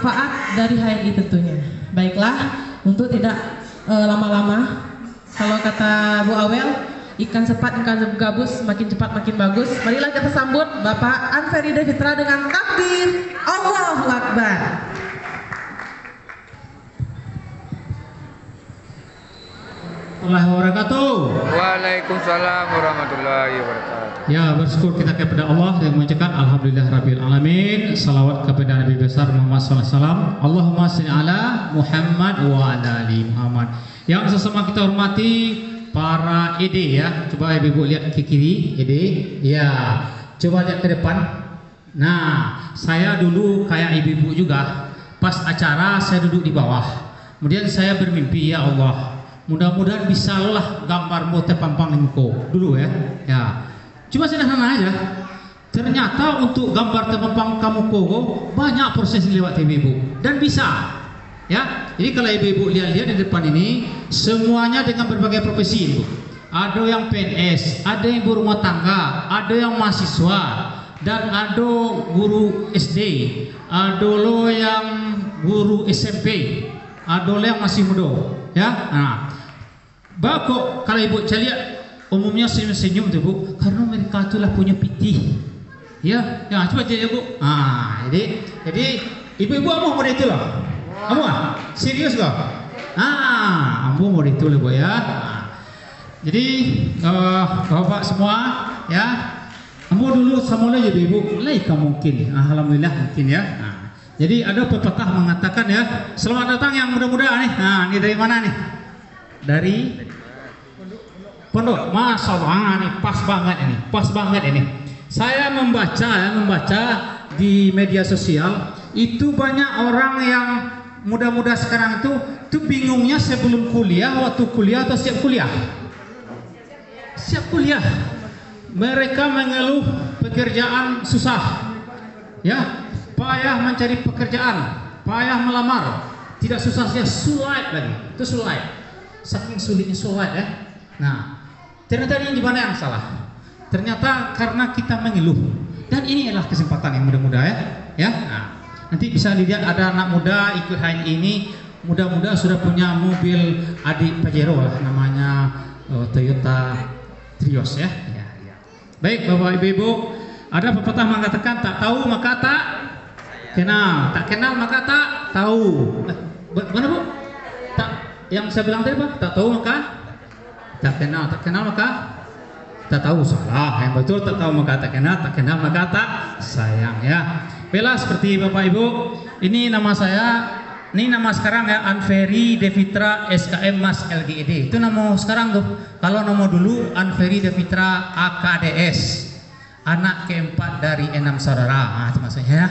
manfaat dari HNI tentunya. Baiklah, untuk tidak lama-lama, kalau kata Bu Awel, ikan cepat ikan gabus, makin cepat makin bagus. Marilah kita sambut Bapak Anferi Devitra dengan takbir Allahu Akbar. Waalaikumsalam warahmatullahi wabarakatuh. Ya, bersyukur kita kepada Allah yang mengucapkan alhamdulillah rabbil alamin. Salawat kepada Nabi besar Muhammad SAW. Allahumma shalli ala Muhammad wa ala ali Muhammad. Yang sesama kita hormati para ED ya. Coba ibu lihat ke kiri, ED. Ya, coba lihat ke depan. Nah, saya dulu kayak ibu-ibu juga. Pas acara saya duduk di bawah. Kemudian saya bermimpi, ya Allah, mudah-mudahan bisalah gambarmu terpampang di muka dulu ya. Ya. Cuma sederhana aja. Ternyata untuk gambar terpampang kamu kogo banyak proses lewat ibu-ibu dan bisa. Ya. Jadi kalau ibu-ibu lihat-lihat di depan ini semuanya dengan berbagai profesi ibu. Ada yang PNS, ada yang ibu rumah tangga, ada yang mahasiswa, dan ada guru SD, ada lo yang guru SMP, ada lo yang masih muda. Ya. Nah, Bako kalau ibu saya lihat umumnya senyum-senyum tuh bu, karena mereka itulah punya pitih. Ya, ya coba jadi bu. Jadi ibu-ibu mau model itu loh. Kamu serius kok? Ambo model itu loh bu ya. Jadi bapak semua ya, ambo dulu sama aja ibu, laika mungkin. Alhamdulillah mungkin ya. Jadi ada pepatah mengatakan ya, selamat datang yang muda-muda nih. Ini dari mana nih? Dari Pondok. Masya Allah, nih pas banget ini. Saya membaca di media sosial itu banyak orang yang muda-muda sekarang tuh bingungnya sebelum kuliah, waktu kuliah atau siap kuliah. Siap kuliah. Mereka mengeluh pekerjaan susah. Ya, payah mencari pekerjaan, payah melamar. Tidak susah saja, sulit lagi. Itu sulit. Saking sulitnya sulit ya. Nah, ternyata ini gimana yang salah? Ternyata karena kita mengeluh. Dan ini adalah kesempatan yang muda-muda ya. Ya. Nah, nanti bisa dilihat ada anak muda ikut HNI ini, muda-muda sudah punya mobil adik Pajero lah, namanya Toyota Trios ya. Ya, ya. Baik Bapak Ibu, ada pepatah mengatakan tak tahu maka tak kenal, tak kenal maka tak tahu. Mana Bu? Tak, yang saya bilang tadi Pak, tak tahu maka tak kenal maka tak tahu. Salah, yang betul tak tahu maka tak kenal maka tak sayang ya. Bella seperti Bapak Ibu, ini nama saya, ini nama sekarang ya, Anferi Devitra SKM Mas LGED. Itu nama sekarang tuh. Kalau nama dulu Anferi Devitra AKDS, anak keempat dari 6 saudara. Itu maksudnya ya.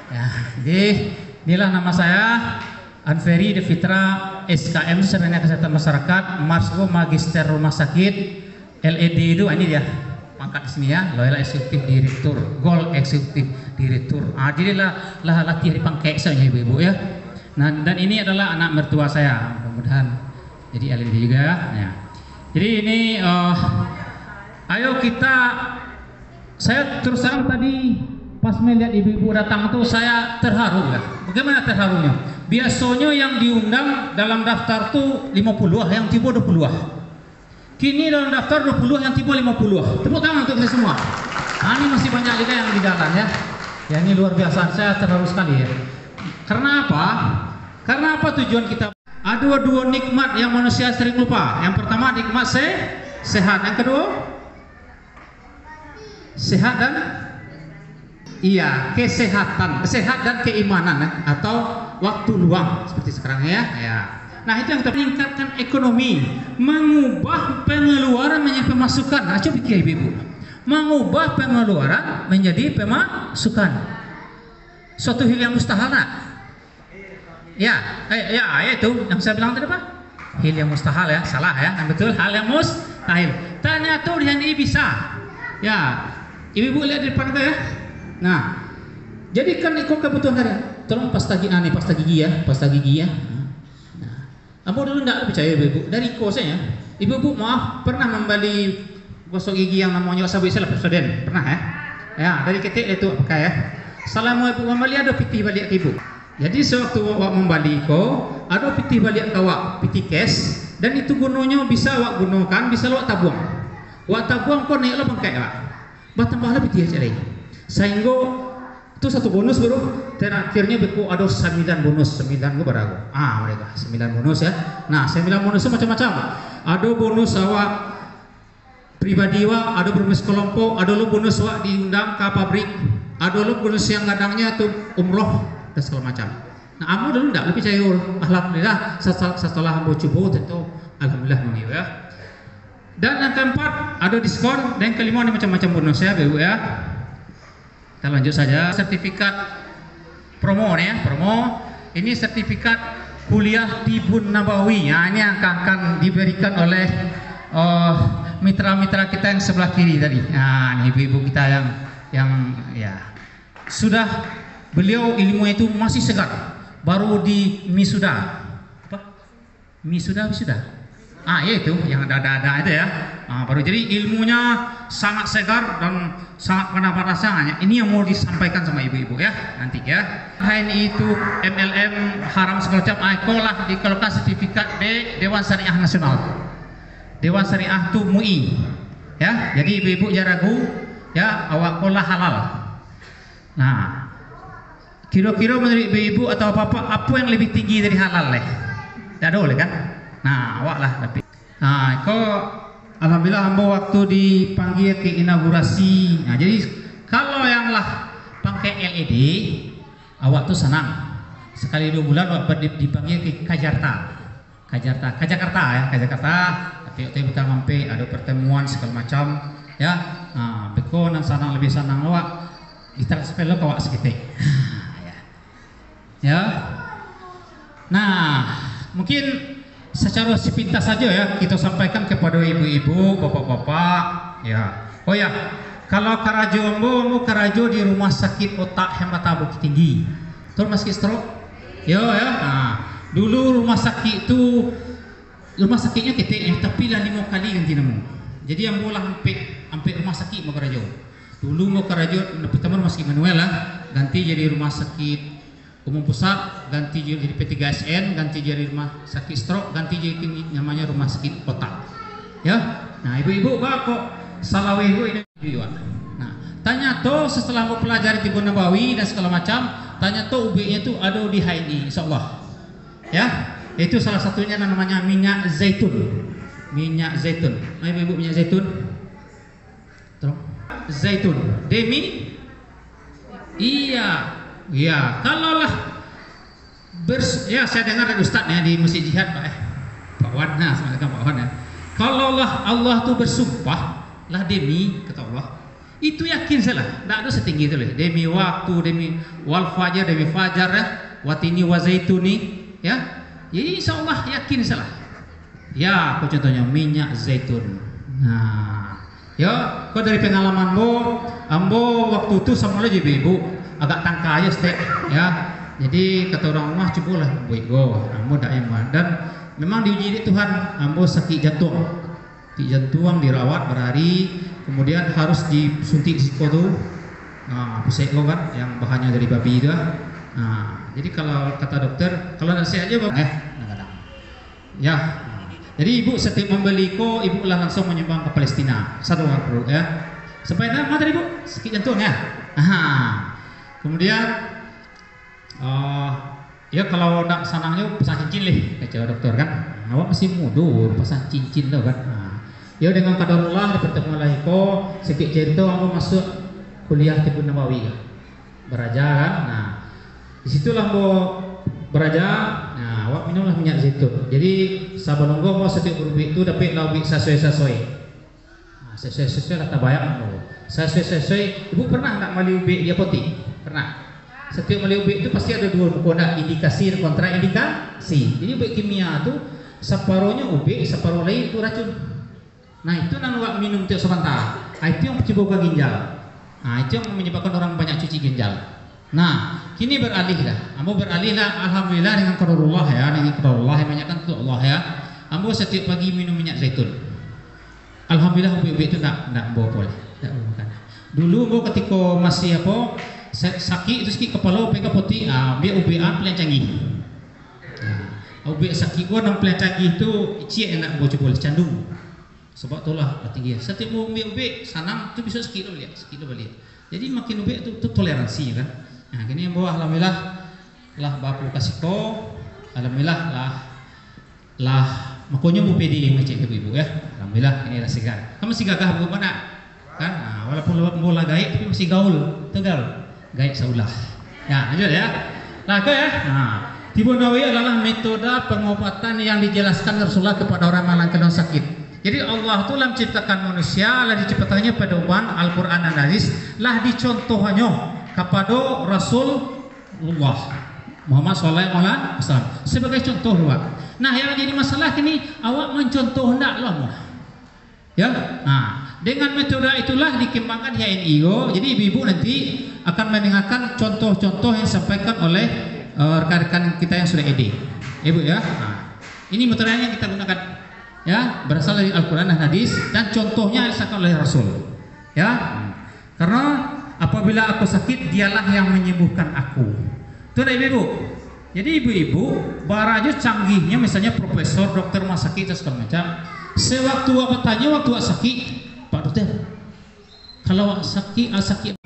Ya, jadi inilah nama saya, Anferi Devitra SKM Sarjana Kesehatan Masyarakat, Marsgo Magister Rumah Sakit, LED itu ini dia pangkat di sini ya, Loyal Eksekutif Direktur, Gold Eksekutif Direktur. Jadi lah latih di pangkat saya ibu-ibu ya. Nah, dan ini adalah anak mertua saya, mudah-mudahan jadi LED juga ya. Jadi ini ayo kita, saya terus terang tadi pas melihat ibu-ibu datang tuh saya terharu ya. Bagaimana terharunya? Biasanya yang diundang dalam daftar tuh 50, yang tiba 20. Kini dalam daftar 20, yang tiba 50. Tepuk tangan untuk kita semua. Ini masih banyak juga yang di jalan ya. Ya ini luar biasa, saya terharu sekali ya. Karena apa? Karena apa tujuan kita? Ada dua nikmat yang manusia sering lupa. Yang pertama nikmat sehat. Yang kedua sehat dan kesehatan, sehat dan keimanan ya? Atau waktu luang seperti sekarang ya. Nah itu yang kita meningkatkan ekonomi, mengubah pengeluaran menjadi pemasukan. Nah coba pikir ibu, mengubah pengeluaran menjadi pemasukan, suatu hal yang mustahil nak? Ya itu yang saya bilang tadi Pak, hal yang mustahil ya, salah ya, yang betul hal yang mustahil. Ternyata ini bisa. Ya, ibu lihat di depan ya. Nah, jadikan ikut kebutuhan harian. Tolong pasta gigi ya. Ambo dulu enggak percaya ibu. Dari kosnya, ibu maaf pernah membeli gosok gigi yang namanya wasabi Pepsodent, pernah ya? Ya, dari kecil itu pakai ya. Assalamualaikum, mama lihat ada pitih balik ibu. Jadi sewaktu awak membalik ko, ada piti balik kawak, piti cash, dan itu gunanya bisa awak gunakan, bisa awak tabung. Awak tabung ko naik lah bangkai awak. Tambahlah piti aja lagi. Sehingga itu satu bonus bro. Dan akhirnya beku ada 9 bonus, 9 gue barago. Mereka 9 bonus ya. Nah 9 bonusnya macam-macam. Ada bonus awak pribadi awak, ada bonus kelompok, ada lo bonus awak diundang ke pabrik, ada lo bonus yang kadangnya tuh umroh dan segala macam. Nah, amu dulu enggak lebih cair. Alhamdulillah setelah amu coba tentu alhamdulillah mengiu ya. Dan yang keempat ada diskon, dan yang kelima ini macam-macam bonus ya, Bu ya. Kita lanjut saja. Sertifikat promo nih ya, promo. Ini sertifikat kuliah Tibun Nabawi. Ya, ini akan diberikan oleh mitra-mitra kita yang sebelah kiri tadi. Nah, ini ibu-ibu kita yang ya sudah, beliau ilmunya itu masih segar, baru di wisuda. Wisuda. Ya itu yang ada itu ya. Baru jadi ilmunya sangat segar dan sangat panas-panasnya. Ini yang mau disampaikan sama ibu-ibu ya nanti ya. HNI itu MLM haram segala macam. Lah dikeluarkan sertifikat Dewan Syariah Nasional. Dewan Syariah itu MUI ya. Jadi ibu-ibu jangan ragu ya, awak kolah halal. Nah, kira-kira menurut ibu-ibu atau apa yang lebih tinggi dari halal leh? Tidak boleh kan? Nah, awak lah tapi. Nah, kok alhamdulillah hamba waktu dipanggil ke inaugurasi. Nah, jadi kalau yang lah pakai LED, awak tuh senang. Sekali 2 bulan awak dipanggil ke Kajarta ya, Kajakarta. Tapi bukan mampu ada pertemuan segala macam ya. Nah, beko nang sanang lebih senang awak ditransfer lo kawak segitu. Ya. Nah, mungkin secara sepintas saja ya kita sampaikan kepada ibu-ibu, bapak-bapak ya. Oh ya, kalau karajo ambo karajo di rumah sakit otak Hemata Bukit Tinggi. Tuh masih stroke. Yo ya. Nah, dulu rumah sakitnya kita tapi lah 5 kali ganti nama. Jadi ambo lah hampir rumah sakit mau karajo. Dulu mau karajo pertama rumah sakit Manuel lah, ganti jadi rumah sakit umum pusat, ganti jadi P3SN, ganti jadi rumah sakit stroke, ganti jadi namanya rumah sakit otak ya. Nah ibu-ibu kok salawe ibu ini juga. Nah tanya tuh setelah mau pelajari Tibun Nabawi dan segala macam, tanya tuh UB-nya tuh ada di HNI insyaallah ya. Itu salah satunya namanya minyak zaitun. Nah ibu-ibu minyak zaitun demi iya, kalaulah ya saya dengar dari Ustaz ya di Masjid Jihad Pak Wan, assalamualaikum Pak Wan ya. Kalaulah Allah tuh bersumpah lah demi kata Allah, itu yakin salah, tidak ada setinggi itu loh. Demi waktu, demi wal fajar, demi fajar ya, watini wa zaituni ya. Jadi insya Allah yakin salah. Ya, aku contohnya minyak zaitun. Nah, ya, kau dari pengalaman ambo waktu itu sama aja ibu agak tangka aja stek ya. Jadi kata orang rumah cobalah ambo tak eman, dan memang diuji Tuhan. Ambo sakit jantung dirawat berhari, kemudian harus disuntik psiko tuh. Nah, psiko kan yang bahannya dari babi itu. Nah, jadi kalau kata dokter kalau nasi aja ya. Jadi ibu setiap membeli ibu lah langsung menyumbang ke Palestina 1 orang perlu ya. Sampai nama tadi ibu sakit jantung ya. Kemudian ya kalau nak sanangnya pasang cincin leh kata dokter kan. Awak masih muda pasang cincin tuh kan. Ya dengan qadarullah di pertemuan lahiko sikit cerita aku masuk kuliah Tibun Nabawi kan. Beraja kan. Nah, disitulah mau beraja. Nah, awak minumlah minyak zaitun. Jadi saban nunggu mau setiap berubi itu dapat lauk sesuai. Nah, sesuai kata banyak sesuai. Ibu pernah nak mali ubi dia poti? Pernah. Setiap mali ubi itu pasti ada 2 buku, ada indikasi dan kontraindikasi. Jadi ubi kimia itu separuhnya ubi, separuh lain itu racun. Nah itu nang awak minum tiap sebentar. Itu yang penyebab ginjal. Nah itu yang menyebabkan orang banyak cuci ginjal. Nah kini beralihlah. Ambo beralihlah alhamdulillah dengan qadarullah ya, dengan qadarullah yang banyakkan untuk Allah ya. Ambo setiap pagi minum minyak zaitun. Alhamdulillah ubi-ubi itu enggak boleh. Dulu gua ketika masih sakit itu sakit kepala peka putih, biar UBA pilihan canggih. UBA sakit gua nang pilihan canggih itu cie enak gua coba candung. Sebab itulah tinggi. Setiap mau UBA sanang itu bisa sakit balik, Jadi makin UBA itu toleransi kan. Nah, kini yang bawah alhamdulillah lah bapu kasih ko, alhamdulillah lah makanya mau pede ngecek ke ibu ya. Alhamdulillah ini lah segar. Kamu masih gagah bu mana? Kan? Nah, walaupun bola gaib tapi masih gaul, tegal. Gaib saulah. Ya, lanjut ya. Nah, ya. Nah, Tibun Nawawi adalah metode pengobatan yang dijelaskan Rasulullah kepada orang yang kena sakit. Jadi Allah itu lah menciptakan manusia, lah diciptakannya pedoman Al-Quran dan Hadis, lah dicontohnya kepada Rasulullah Muhammad SAW sebagai contoh dua. Nah, yang jadi masalah kini awak mencontoh ndak lah mau. Ya. Nah, dengan metode itulah dikembangkan HNIO. Jadi ibu-ibu nanti akan mendengarkan contoh-contoh yang disampaikan oleh rekan-rekan kita yang sudah ED. Ibu ya. Nah, ini metodenya yang kita gunakan. Ya, berasal dari Al-Quran dan Hadis dan contohnya disahkan oleh Rasul. Ya, karena apabila aku sakit, dialah yang menyembuhkan aku. Itu ada ibu-ibu. Jadi ibu-ibu, baraju canggihnya misalnya profesor, dokter rumah sakit dan segala macam. Sewaktu apa tanya waktu sakit, Pak Dokter, kalau sakit